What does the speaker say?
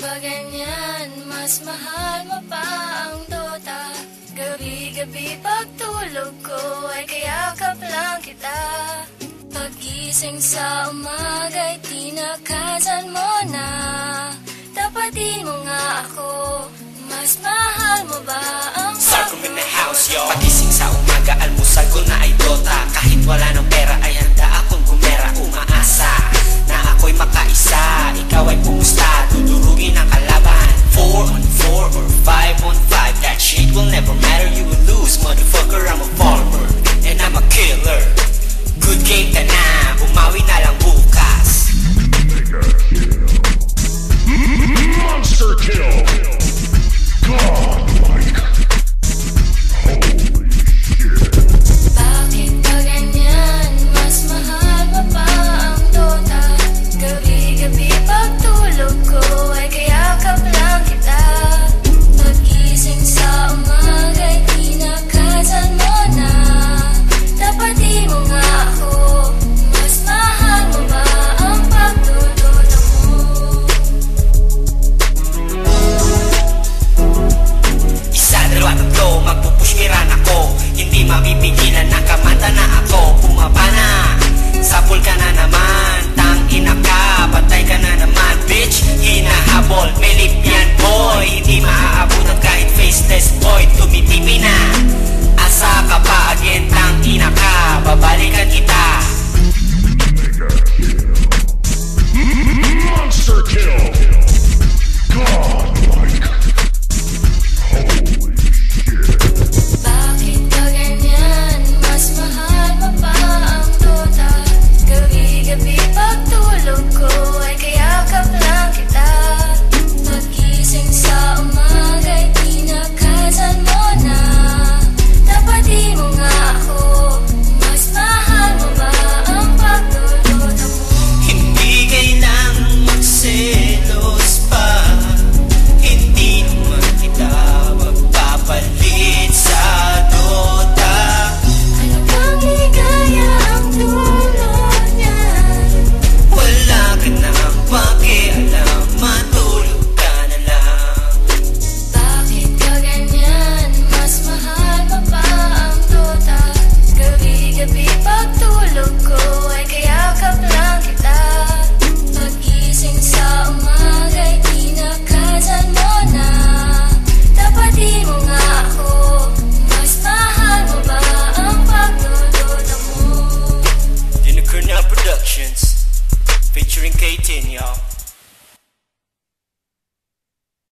ba ganyan? Mas mahal mo pa ang Dota. Gabi-gabi pagtulog ko ay kayakap lang kita. Pagising sa umaga'y tinakasan mo na. Tapatin mo nga ako, mas mahal mo ba ang Sarcom in the house, yo. Pagising sa umaga, almusal ko na ay Dota. Kahit wala ng pera ay handa akong gumera. Umaasa na ako'y makaisa. Ikaw ay pumusta, dudurugin ang kalaban. 4 on 4 or 5 on 5, that shit will never matter. You will lose, motherfucker, I'm a farmer and I'm a killer. Good game ka na, bumawi na lang bukas. Monster kill! Godlike! Holy shit! Bakit ba ganyan? Mas mahal mo pa ang Dota. Gabi-gabi pagtulog ko ay kayakap lang kita. Pagising sa umaga'y tinakasan mo na. Tapatin mo nga ako, mas mahal mo ba ang pagdudota mo? Isa, dalawa, tatlo, magpupushkiran ako. Hindi mapipigilan na kamanta na ako. Bumaba na, sapul ka na naman. Tangina ka, patay ka na naman. Bitch, hinahabol, may lip yan boy. Hindi maaabutan kahit faceless boy. Tumitipi na, asa ka pa again. Tangina ka, babalikan kita. Monster kill!